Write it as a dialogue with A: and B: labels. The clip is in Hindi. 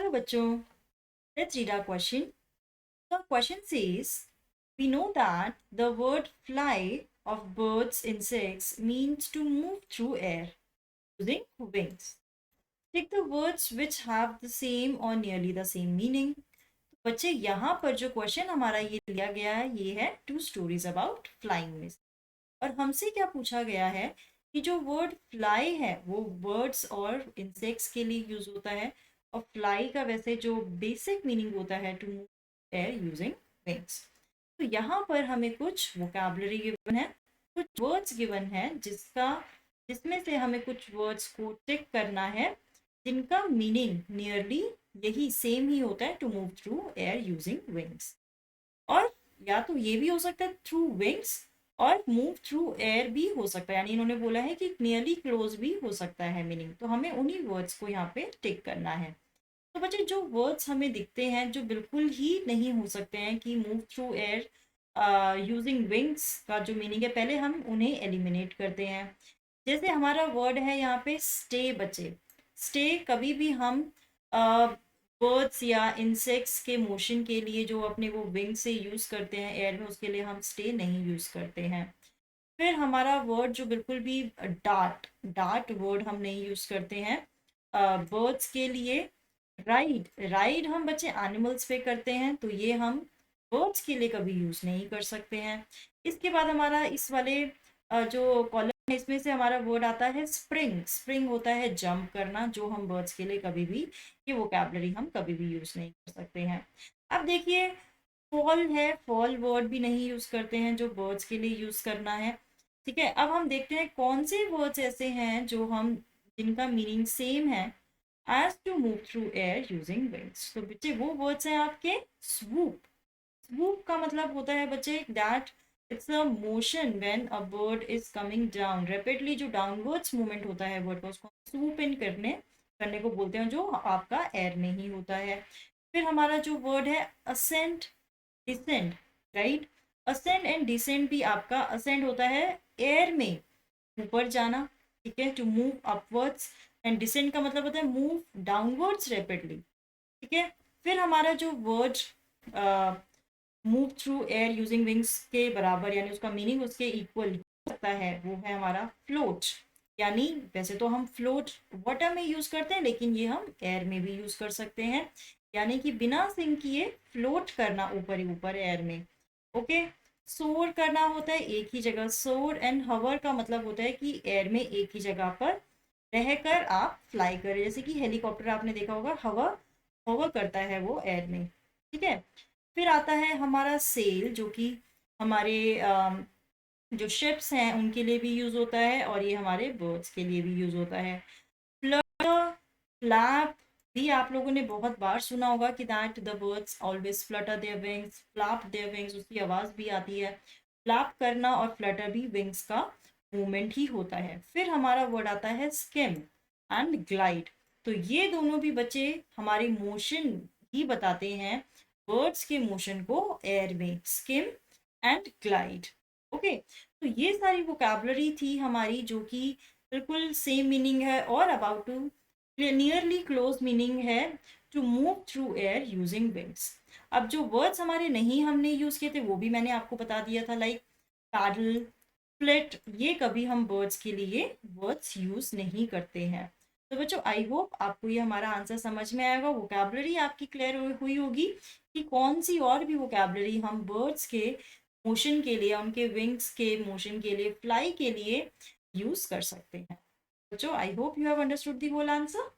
A: Hello bachcho, let's read our question. The question says, we know that the word fly of birds, insects means to move through air using wings. Take the words which have the same or nearly the same meaning. तो बच्चे यहाँ पर जो क्वेश्चन हमारा ये लिया गया है ये है टू स्टोरीज अबाउट फ्लाइंग में। और हमसे क्या पूछा गया है कि जो वर्ड फ्लाई है वो बर्ड्स और इंसेक्ट्स के लिए यूज होता है, और फ्लाई का वैसे जो बेसिक मीनिंग होता है to move air using wings. तो यहाँ पर हमें कुछ वोकैबुलरी गिवन है, कुछ वर्ड्स गिवन है जिसमें से हमें कुछ वर्ड्स को टिक करना है जिनका मीनिंग नियरली यही सेम ही होता है, to move through air using wings. और या तो ये भी हो सकता है थ्रू विंग्स, और मूव थ्रू एयर भी हो सकता है, यानी इन्होंने बोला है कि नियरली क्लोज भी हो सकता है मीनिंग। तो हमें उन्हीं वर्ड्स को यहाँ पे टिक करना है। तो बच्चे जो वर्ड्स हमें दिखते हैं जो बिल्कुल ही नहीं हो सकते हैं कि move through air using wings का जो मीनिंग है, पहले हम उन्हें एलिमिनेट करते हैं। जैसे हमारा वर्ड है यहाँ पे स्टे बच्चे। स्टे कभी भी हम बर्ड्स या इंसेक्ट्स के मोशन के लिए जो अपने वो विंग से यूज़ करते हैं एयर में, उसके लिए हम स्टे नहीं यूज़ करते हैं। फिर हमारा वर्ड जो बिल्कुल भी डार्ट डार्ट वर्ड हम नहीं यूज़ करते हैं बर्ड्स के लिए। राइड राइड हम बच्चे एनिमल्स पे करते हैं, तो ये हम बर्ड्स के लिए कभी यूज़ नहीं कर सकते हैं। इसके बाद हमारा इस वाले जो कॉलम है इसमें से हमारा वर्ड आता है स्प्रिंग। स्प्रिंग होता है जंप करना, जो हम बर्ड्स के लिए कभी भी, ये वोकैबुलरी हम कभी भी यूज़ नहीं कर सकते हैं। अब देखिए फॉल है, फॉल वर्ड भी नहीं यूज़ करते हैं जो बर्ड्स के लिए यूज़ करना है। ठीक है, अब हम देखते हैं कौन से वर्ड्स ऐसे हैं जो हम जिनका मीनिंग सेम है as to move through air using wings. तो बच्चे वो वर्ड्स हैं आपके स्वूप। स्वूप का मतलब होता है बच्चे that it's a motion when a bird is coming down rapidly, जो डाउनवर्ड्स मूवमेंट होता है बर्ड का, उसको स्वूप इन करने करने को बोलते हैं, जो आपका एयर में ही होता है। फिर हमारा जो वर्ड है ascent descend, right. Ascend and descend भी आपका, असेंड होता है एयर में ऊपर जाना, ठीक है, to move upwards, and descend का मतलब होता है मूव डाउनवर्ड्स रैपिडली, ठीक है। फिर हमारा जो word move through air using wings के बराबर, यानी उसका मीनिंग उसके इक्वल हो सकता है, वो है हमारा फ्लोट। यानी वैसे तो हम फ्लोट वाटर में यूज करते हैं, लेकिन ये हम एयर में भी यूज कर सकते हैं, यानी कि बिना सिंक किए फ्लोट करना ऊपर ही ऊपर एयर में। ओके। सोर करना होता है एक ही जगह, सोर, एंड हवर का मतलब होता है कि एयर में एक ही जगह पर रहकर आप फ्लाई करें, जैसे कि हेलीकॉप्टर आपने देखा होगा, हवा हवा करता है वो एयर में, ठीक है। फिर आता है हमारा सेल, जो कि हमारे जो शिप्स हैं उनके लिए भी यूज़ होता है, और ये हमारे बर्ड्स के लिए भी यूज़ होता है। फ्लटर, फ्लैप भी आप लोगों ने बहुत बार सुना होगा कि that the birds always Flutter their wings, flap their wings, उसकी आवाज़ भी आती है। फ्लैप करना और फ्लटर भी विंग्स का मूवमेंट ही होता है। फिर हमारा वर्ड आता है स्किम एंड ग्लाइड। तो ये दोनों भी बच्चे हमारे मोशन ही बताते हैं, बर्ड्स के मोशन को एयर में, स्किम एंड ग्लाइड। ओके। तो ये सारी वोकैबुलरी थी हमारी जो कि बिल्कुल सेम मीनिंग है, और about to nearly close meaning है to move through air using wings. अब जो वर्ड्स हमारे नहीं हमने यूज किए थे वो भी मैंने आपको बता दिया था, लाइक पैडल, फ्लिट, ये कभी हम बर्ड्स के लिए वर्ड्स यूज नहीं करते हैं। तो बच्चों आई होप आपको ये हमारा आंसर समझ में आएगा, वोकैबुलरी आपकी क्लियर हुई होगी कि कौन सी और भी वोकैबुलरी हम बर्ड्स के मोशन के लिए, उनके विंग्स के मोशन के लिए, फ्लाई के लिए यूज कर सकते हैं। बच्चों I hope you have understood the whole answer.